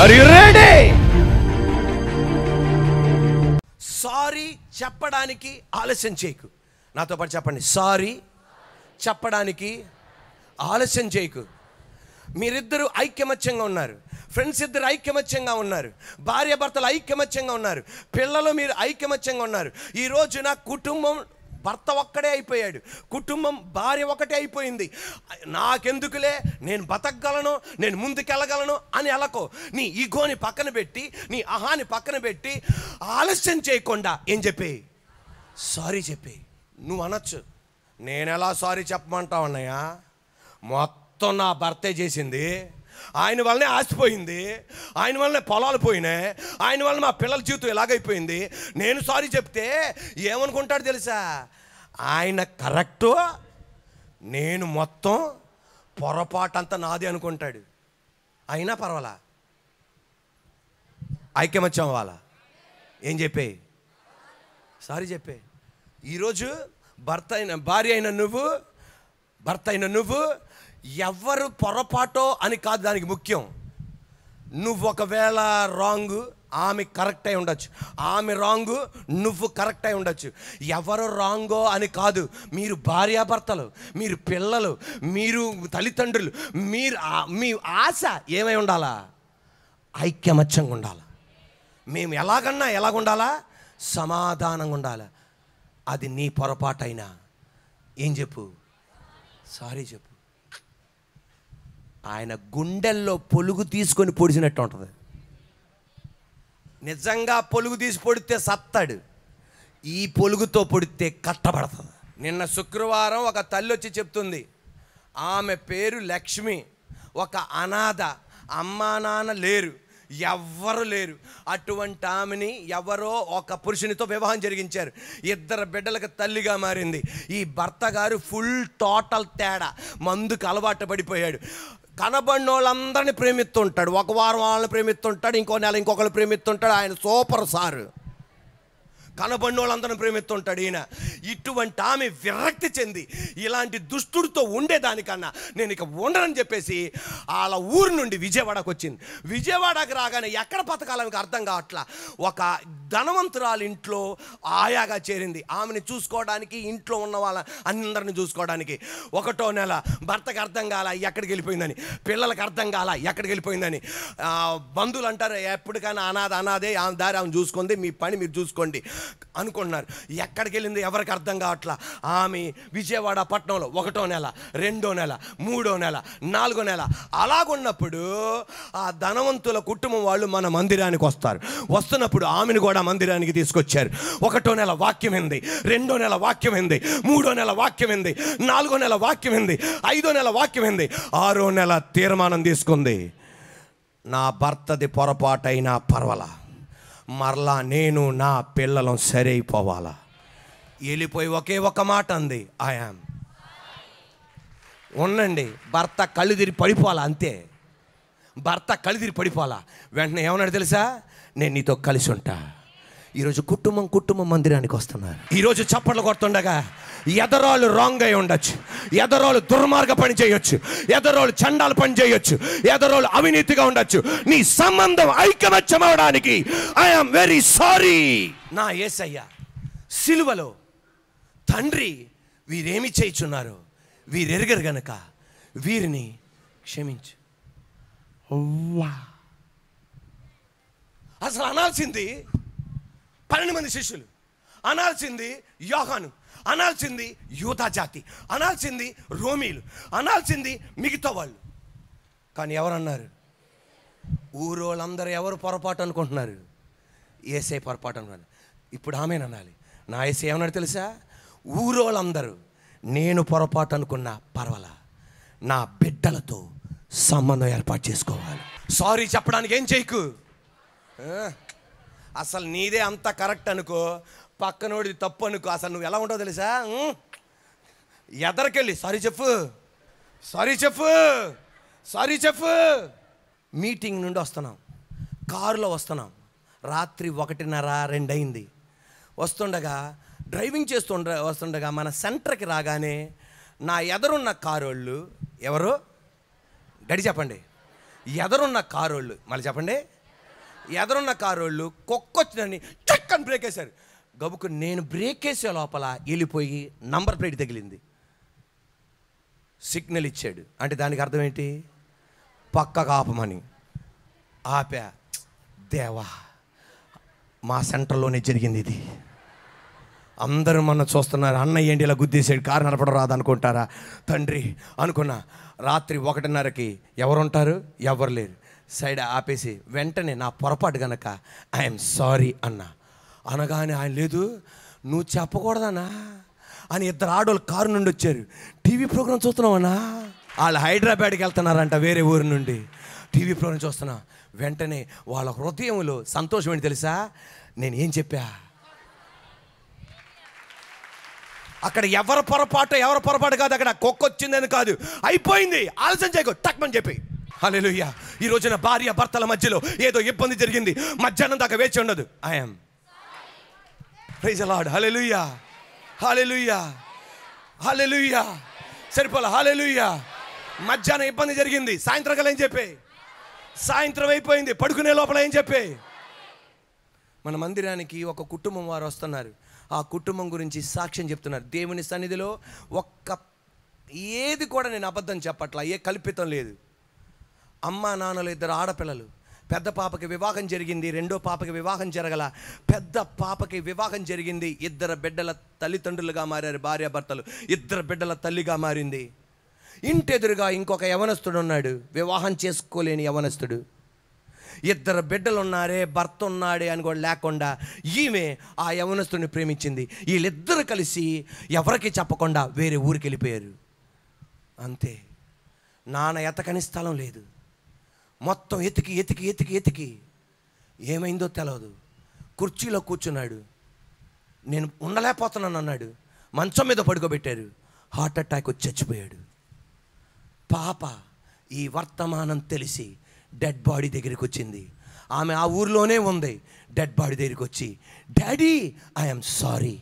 Are you ready? Sorry చెప్పడానికి ఆలస్యం చేయకు. నాతో పాటు చెప్పండి, సారీ చెప్పడానికి ఆలస్యం చేయకు. మీరిద్దరూ ఐకమత్యంగా ఉన్నారు, ఫ్రెండ్స్ ఇద్దరు ఐకమత్యంగా ఉన్నారు, భార్య భర్తలు ఐకమత్యంగా ఉన్నారు, పిల్లలు మీరు ఐకమత్యంగా ఉన్నారు. ఈ రోజున కుటుంబం భర్త ఒక్కడే అయిపోయాడు, కుటుంబం భార్య ఒకటే అయిపోయింది. నాకెందుకులే, నేను బతకగలను, నేను ముందుకెళ్ళగలను అని అలకో. నీ ఈగోని పక్కన పెట్టి, నీ అహాని పక్కన పెట్టి ఆలస్యం చేయకుండా ఏం చెప్పి సారీ చెప్పి. నువ్వు అనొచ్చు, నేను ఎలా సారీ చెప్పమంటావు అన్నయ్య, మొత్తం నా భర్తే చేసింది, ఆయన వల్లనే ఆసిపోయింది, ఆయన వల్లనే పొలాలు పోయినాయి, ఆయన వల్ల మా పిల్లల జీవితం ఎలాగైపోయింది, నేను సారీ చెప్తే ఏమనుకుంటాడు తెలుసా? ఆయన కరెక్టు, నేను మొత్తం పొరపాటంతా నాది అనుకుంటాడు. అయినా పర్వాలా, ఐకమత్యం అవ్వాలా. ఏం చెప్పే సారీ చెప్పే. ఈరోజు భార్య అయిన నువ్వు ఎవరు పొరపాటో అని కాదు దానికి ముఖ్యం. నువ్వు ఒకవేళ రాంగు, ఆమె కరెక్ట్ అయి ఉండొచ్చు, ఆమె రాంగు, నువ్వు కరెక్ట్ అయి ఉండొచ్చు. ఎవరు రాంగో అని కాదు. మీరు భార్యాభర్తలు, మీరు పిల్లలు, మీరు తల్లిదండ్రులు, మీ ఆశ ఏమై ఉండాలా? ఐకమత్యంగా ఉండాలా. మేము ఎలాగుండాలా? సమాధానంగా ఉండాలి. అది నీ పొరపాటైనా ఏం చెప్పు, సారీ చెప్పు. ఆయన గుండెల్లో పొలుగు తీసుకొని పొడిచినట్టు ఉంటుంది. నిజంగా పొలుగు తీసి పొడితే సత్తాడు, ఈ పొలుగుతో పొడితే కట్టబడుతుంది. నిన్న శుక్రవారం ఒక తల్లి వచ్చి చెప్తుంది, ఆమె పేరు లక్ష్మి, ఒక అనాథ, అమ్మా నాన్న లేరు, ఎవ్వరు లేరు. అటువంటి ఆమెని ఎవరో ఒక పురుషునితో వివాహం జరిగించారు, 2 బిడ్డలకు తల్లిగా మారింది. ఈ భర్త గారు ఫుల్ టోటల్ తేడా, మందుకు అలవాటు పడిపోయాడు. కనబడిన వాళ్ళందరినీ ప్రేమిస్తుంటాడు, ఒక వారం వాళ్ళని ప్రేమిస్తుంటాడు, ఇంకో నెల ఇంకొకరు ప్రేమిస్తుంటాడు. ఆయన సూపర్ సారు, కనబడిన వాళ్ళందరిని ప్రేమిస్తుంటాడు ఈయన. ఇటువంటి ఆమె విరక్తి చెంది ఇలాంటి దుష్టుడితో ఉండేదానికన్నా నేను ఇక ఉండనని చెప్పేసి వాళ్ళ ఊరు నుండి విజయవాడకు వచ్చింది. విజయవాడకు రాగానే ఎక్కడ బతకాలని అర్థం కావట్లా. ఒక ధనవంతురాలు ఇంట్లో ఆయాగా చేరింది, ఆమెను చూసుకోవడానికి, ఇంట్లో ఉన్న వాళ్ళ అందరిని చూసుకోవడానికి. 1వ నెల భర్తకు అర్థం కాల ఎక్కడికి వెళ్ళిపోయిందని, పిల్లలకు అర్థం కాల ఎక్కడికి వెళ్ళిపోయిందని. బంధువులు అంటారు, ఎప్పటికైనా అనాథే, ఆమె దారి ఆమె చూసుకుంది, మీ పని మీరు చూసుకోండి అనుకుంటున్నారు. ఎక్కడికి వెళ్ళింది ఎవరికి అర్థం కావట్లా. ఆమె విజయవాడ పట్టణంలో 1వ నెల, 2వ నెల, 3వ నెల, 4వ నెల అలాగున్నప్పుడు ఆ ధనవంతుల కుటుంబం వాళ్ళు మన మందిరానికి వస్తున్నప్పుడు ఆమెను కూడా మందిరానికి తీసుకొచ్చారు. 1వ నెల వాక్యం ఏంది, 2వ నెల వాక్యం ఏంది, 3వ నెల వాక్యం ఏంది, 4వ నెల వాక్యం ఏంది, 5వ నెల వాక్యం ఏంది, 6వ నెల తీర్మానం తీసుకుంది, నా భర్తది పొరపాటైనా పర్వాలా, మరలా నేను నా పిల్లలం సరైపోవాలా. వెళ్ళిపోయి ఒకే ఒక మాట అంది, ఐ యామ్. ఉండండి, భర్త కళ్ళు తిరిగి పడిపోవాలా, అంతే. భర్త కళ్ళు తిరిగి పడిపోవాలా. వెంటనే ఏమన్నాడు తెలుసా? నేను నీతో కలిసి ఉంటా. ఈరోజు కుటుంబం మందిరానికి వస్తున్నారు. ఈరోజు చప్పట్లు కొడుతుండగా ఎదరోళ్ళు రాంగ్ అయి ఉండొచ్చు, ఎదరోళ్ళు దుర్మార్గ పని చేయొచ్చు, ఎదరోళ్ళు చండాల పని చేయొచ్చు, ఎదరోళ్ళు అవినీతిగా ఉండొచ్చు. నీ సంబంధం ఐకమత్యం అవడానికి ఐఎమ్ వెరీ సారీ. నా యేసయ్య సిలువలో తండ్రి వీరేమి చేయుచున్నారు వీరెరుగరు గనుక వీరిని క్షమించు. అసలు అనాల్సింది 12 మంది శిష్యులు, అనాల్సింది యోహాను, అనాల్సింది యూదా జాతి, అనాల్సింది రోమీలు, అనాల్సింది మిగతా వాళ్ళు. కానీ ఎవరన్నారు? ఊరోళ్ళందరూ ఎవరు పొరపాటు అనుకుంటున్నారు? యేసే పొరపాటు అనుకున్నారు. ఇప్పుడు ఆమెననాలి. నా యేసే ఏమన్నాడు తెలుసా? ఊరోళ్ళందరూ నేను పొరపాటు అనుకున్నా పర్వాలా, నా బిడ్డలతో సంబంధం ఏర్పాటు చేసుకోవాలి. సారీ చెప్పడానికి ఏం చేయకు. అసలు నీదే అంత కరెక్ట్ అనుకో, పక్కనోడిది తప్పు అనుకో, అసలు నువ్వు ఎలా ఉంటావు తెలుసా? ఎదరికెళ్ళి సారీ చెప్పు. మీటింగ్ నుండి వస్తున్నాం, కారులో వస్తున్నాం, రాత్రి 1:30, 2 అయింది. డ్రైవింగ్ వస్తుండగా మన సెంటర్కి రాగానే నా ఎదురున్న కారు వాళ్ళు ఎవరు గడి చెప్పండి, ఎదరున్న కారోళ్ళు, మళ్ళీ చెప్పండి, ఎదరున్న కారోళ్ళు కుక్కొచ్చిందని చక్కని బ్రేక్ వేశారు. గబుకు నేను బ్రేక్ వేసే లోపల వెళ్ళిపోయి నంబర్ ప్లేట్ తగిలింది. సిగ్నల్ ఇచ్చాడు అంటే దానికి అర్థం ఏంటి? పక్కకు ఆపమని. ఆపా. దేవా, మా సెంటర్లోనే జరిగింది ఇది. అందరూ మొన్న చూస్తున్నారు, అన్నయ్య ఏంటి ఇలా గుద్దేసాడు, కారు నడపడం రాదు అనుకుంటారా తండ్రి అనుకున్నా. రాత్రి 1:30కి ఎవరుంటారు? ఎవరు లేరు. సైడ్ ఆపేసి వెంటనే నా పొరపాటు గనక ఐఎమ్ సారీ అన్నా. అనగానే ఆయన, లేదు నువ్వు చెప్పకూడదనా అని 2 ఆడోళ్ళు కారు నుండి వచ్చారు. టీవీ ప్రోగ్రాం చూస్తున్నావన్నా? వాళ్ళు హైదరాబాద్కి వెళ్తున్నారంట, వేరే ఊరి నుండి టీవీ ప్రోగ్రాం చూస్తున్నా. వెంటనే వాళ్ళ హృదయంలో సంతోషం ఏంటి తెలుసా? నేను ఏం చెప్పా? అక్కడ ఎవరు పొరపాటు కాదు, అక్కడ కుక్కొచ్చిందని కాదు, అయిపోయింది, ఆలస్యం చేయకు, టక్మని చెప్పి. హల్లెలూయా. ఈ రోజున భార్య భర్తల మధ్యలో ఏదో ఇబ్బంది జరిగింది, మధ్యాహ్నం దాకా వేచి ఉండదు. I'm praise the Lord. Hallelujah, hallelujah, hallelujah. సరిపోలా. హల్లెలూయా. మధ్యాహ్నం ఇబ్బంది జరిగింది, సాయంత్రం కల్లా ఏం చెప్పే? సాయంత్రం అయిపోయింది, పడుకునే లోపల ఏం చెప్పే? మన మందిరానికి ఒక కుటుంబం వారు వస్తున్నారు. ఆ కుటుంబం గురించి సాక్ష్యం చెప్తున్నారు. దేవుని సన్నిధిలో ఏది కూడా నేను అబద్ధం చెప్పట్లా, ఏ కల్పితం లేదు. అమ్మ నాన్నలు 2 ఆడపిల్లలు. పెద్ద పాపకి వివాహం జరిగింది, రెండో పాపకి వివాహం జరగల. పెద్ద పాపకి వివాహం జరిగింది, 2 బిడ్డల తల్లిదండ్రులుగా మారారు. భార్యాభర్తలు 2 బిడ్డల తల్లిగా మారింది. ఇంటెదురుగా ఇంకొక యవనస్తుడు ఉన్నాడు, వివాహం చేసుకోలేని యవనస్తుడు. 2 బిడ్డలు ఉన్నారే, భర్త ఉన్నాడే అని కూడా లేకుండా ఈమె ఆ యవనస్తుడిని ప్రేమించింది. వీళ్ళిద్దరు కలిసి ఎవరికి చెప్పకుండా వేరే ఊరికి వెళ్ళిపోయారు. అంతే. నాన్న ఎతకని స్థలం లేదు. మొత్తం ఎతికి ఏమైందో తెలియదు. కుర్చీలో కూర్చున్నాడు. నేను ఉండలేకపోతున్నాను అన్నాడు. మంచం మీద పడుకోబెట్టారు. హార్ట్ అటాక్ వచ్చి చచ్చిపోయాడు. పాప ఈ వర్తమానం తెలిసి డెడ్ బాడీ దగ్గరికి వచ్చింది. ఆమె ఆ ఊర్లోనే ఉంది. డెడ్ బాడీ దగ్గరికి వచ్చి, daddy I'm sorry,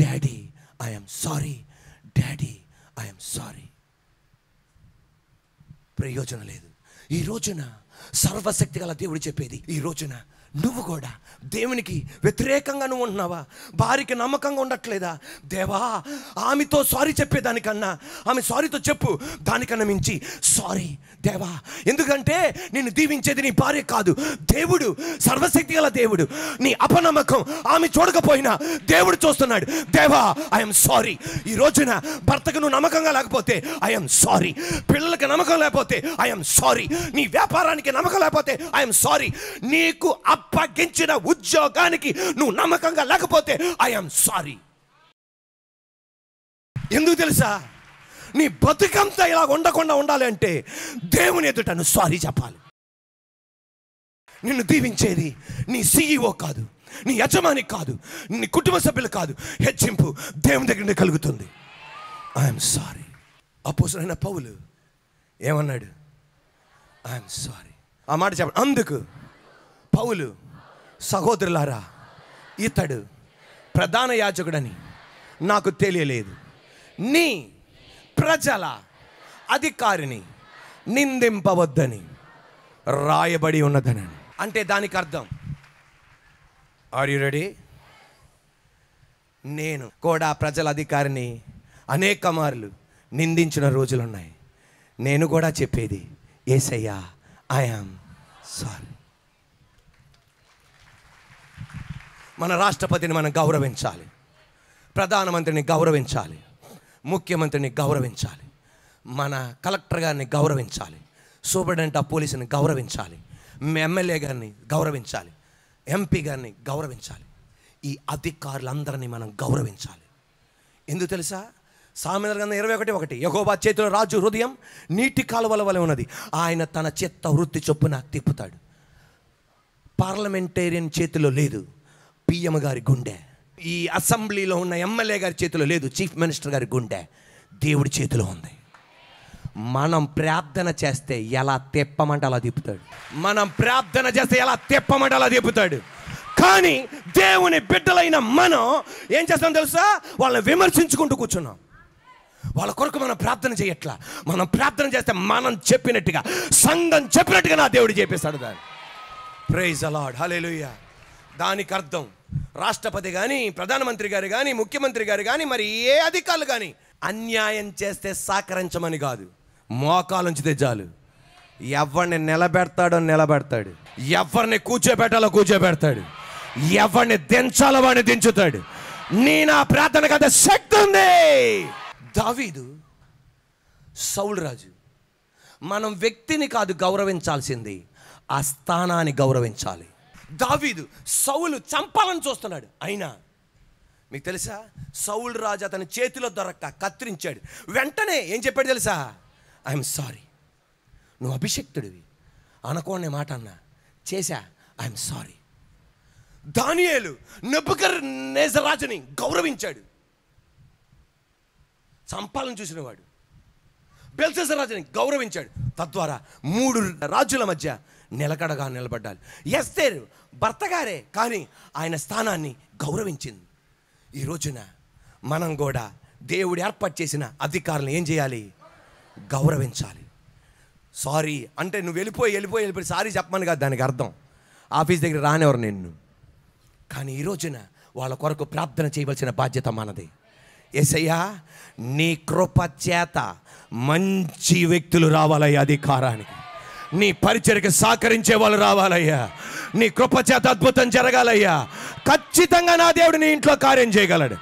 daddy I'm sorry, daddy I'm sorry. ప్రయోజనం లేదు. ఈ రోజున సర్వశక్తి గల దేవుడు చెప్పేది, ఈ రోజున నువ్వు కూడా దేవునికి వ్యతిరేకంగా నువ్వు ఉంటున్నావా? భార్యకి నమ్మకంగా ఉండట్లేదా? దేవా, ఆమెతో సారీ చెప్పేదానికన్నా ఆమె సారీతో చెప్పు, దానికన్నా మించి సారీ దేవా. ఎందుకంటే నిన్ను దీవించేది నీ భార్య కాదు, దేవుడు, సర్వశక్తి గల దేవుడు. నీ అపనమ్మకం ఆమె చూడకపోయినా దేవుడు చూస్తున్నాడు. దేవా ఐఎమ్ సారీ. ఈ రోజున భర్తకు నువ్వు నమ్మకంగా లేకపోతే ఐఎమ్ సారీ, పిల్లలకి నమ్మకం లేకపోతే ఐఎమ్ సారీ, నీ వ్యాపారానికి నమ్మకం లేకపోతే ఐఎమ్ సారీ, నీకు అప్పగించిన ఉద్యోగానికి నువ్వు నమ్మకంగా లేకపోతే ఐఎమ్ సారీ. ఎందుకు తెలుసా? నీ బతుకంతా ఇలా ఉండకుండా ఉండాలి అంటే దేవుని ఎదుట నువ్వు సారీ చెప్పాలి. నిన్ను దీవించేది నీ CEO కాదు, నీ యజమాని కాదు, నీ కుటుంబ సభ్యులు కాదు. హెచ్చింపు దేవుని దగ్గర నుండి కలుగుతుంది. I'm sorry. అపోస్తలుడైన పౌలు ఏమన్నాడు? I'm sorry. ఆ మాట చెప్పండి. అందుకు పౌలు, సహోదరులారా, ఇతడు ప్రధాన యాజకుడని నాకు తెలియలేదు, నీ ప్రజల అధికారిని నిందింపవద్దని రాయబడి ఉన్నదని. అంటే దానికి అర్థం, ఆర్ యు రెడీ? నేను కూడా ప్రజల అధికారిని అనేక మార్లు నిందించిన రోజులున్నాయి. నేను కూడా చెప్పేది, యేసయ్యా ఐయామ్ సారీ. మన రాష్ట్రపతిని మనం గౌరవించాలి, ప్రధానమంత్రిని గౌరవించాలి, ముఖ్యమంత్రిని గౌరవించాలి, మన కలెక్టర్ గారిని గౌరవించాలి, సూపరింటెండెంట్ ఆఫ్ పోలీసుని గౌరవించాలి, ఎమ్మెల్యే గారిని గౌరవించాలి, ఎంపీ గారిని గౌరవించాలి. ఈ అధికారులందరినీ మనం గౌరవించాలి. ఎందుకు తెలుసా? సామెతల గ్రంథం 21:1, యెహోవా చేతిలో రాజు హృదయం నీటి కాలువల వలె ఉన్నది, ఆయన తన చిత్త వృత్తి చొప్పున తిప్పుతాడు. పార్లమెంటేరియన్ చేతిలో లేదు, PM గారి గుండె. ఈ అసెంబ్లీలో ఉన్న ఎమ్మెల్యే గారి చేతిలో లేదు, చీఫ్ మినిస్టర్ గారి గుండె దేవుడి చేతిలో ఉంది. మనం ప్రార్థన చేస్తే ఎలా తిప్పమంటే అలా తిప్పుతాడు. మనం ప్రార్థన చేస్తే ఎలా తిప్పమంటే అలా తిప్పుతాడు. కానీ దేవుని బిడ్డలైన మనం ఏం చేస్తాం తెలుసా? వాళ్ళని విమర్శించుకుంటూ కూర్చున్నాం. వాళ్ళ కొరకు మనం ప్రార్థన చేయట్లా. మనం ప్రార్థన చేస్తే మనం చెప్పినట్టుగా, సంఘం చెప్పినట్టుగా నా దేవుడు చేపిస్తాడు దాన్ని. ప్రైజ్ ది లార్డ్, హల్లెలూయా. దానికి అర్థం రాష్ట్రపతి కానీ, ప్రధానమంత్రి గారు కానీ, ముఖ్యమంత్రి గారు కానీ, మరి ఏ అధికారులు కానీ అన్యాయం చేస్తే సహకరించమని కాదు, మోకాలుంచితే చాలు. ఎవరిని నిలబెడతాడో నిలబెడతాడు, ఎవరిని కూర్చోబెట్టాలో కూర్చోబెడతాడు, ఎవరిని దించాలో వాడిని దించుతాడు. నా ప్రార్థనకు అంత శక్తి ఉంది. దావీదు సౌలు రాజు. మనం వ్యక్తిని కాదు గౌరవించాల్సింది, ఆ స్థానాన్ని గౌరవించాలి. దావీదు సౌలు చంపాలని చూస్తున్నాడు. అయినా మీకు తెలుసా, సౌలు రాజు అతని చేతిలో దొరక్క కత్తిరించాడు. వెంటనే ఏం చెప్పాడు తెలుసా? ఐఎమ్ సారీ, నువ్వు అభిషక్తుడివి, అనుకోని మాట అన్నా, చేశా, ఐఎమ్ సారీ. దానియేలు నెబుకద్నెజర్ రాజుని గౌరవించాడు, చంపాలని చూసినవాడు. బెల్షస్సర్ రాజుని గౌరవించాడు. తద్వారా 3 రాజుల మధ్య నిలకడగా నిలబడ్డాలి. ఎస్తేరు భర్త గారే, కానీ ఆయన స్థానాన్ని గౌరవించింది. ఈ రోజున మనం కూడా దేవుడు ఏర్పాటు చేసిన అధికారులను ఏం చేయాలి? గౌరవించాలి. సారీ అంటే నువ్వు వెళ్ళిపోయి సారీ చెప్పమని కాదు దానికి అర్థం. ఆఫీస్ దగ్గర రానివ్వరు నిన్ను, కానీ ఈ రోజున వాళ్ళ కొరకు ప్రార్థన చేయవలసిన బాధ్యత మనది. యేసయ్యా, నీ కృప చేత మంచి వ్యక్తులు రావాలయ్యా అధికారానికి, నీ పరిచర్యకు సహకరించే వాళ్ళు రావాలయ్యా, నీ కృప చేత అద్భుతం జరగాలయ్యా. ఖచ్చితంగా నా దేవుడు నీ ఇంట్లో కార్యం చేయగలడు,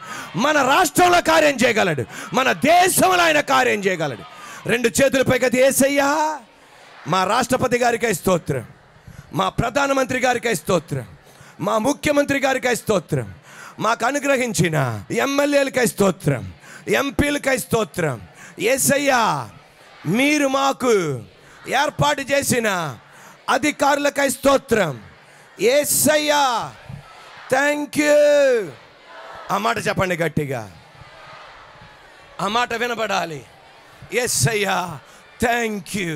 మన రాష్ట్రంలో కార్యం చేయగలడు, మన దేశంలో ఆయన కార్యం చేయగలడు. 2 చేతుల పైకి యేసయ్యా, మా రాష్ట్రపతి గారికై స్తోత్రం, మా ప్రధానమంత్రి గారికై స్తోత్రం, మా ముఖ్యమంత్రి గారికై స్తోత్రం, మాకు అనుగ్రహించిన ఎమ్మెల్యేలకై స్తోత్రం, ఎంపీలకై స్తోత్రం. యేసయ్యా, మీరు మాకు ఏర్పాటు చేసిన అధికారులకై స్తోత్రం. యేసయ్యా, థ్యాంక్ యూ. ఆ మాట చెప్పండి గట్టిగా, ఆ మాట వినబడాలి. యేసయ్యా, థ్యాంక్ యూ.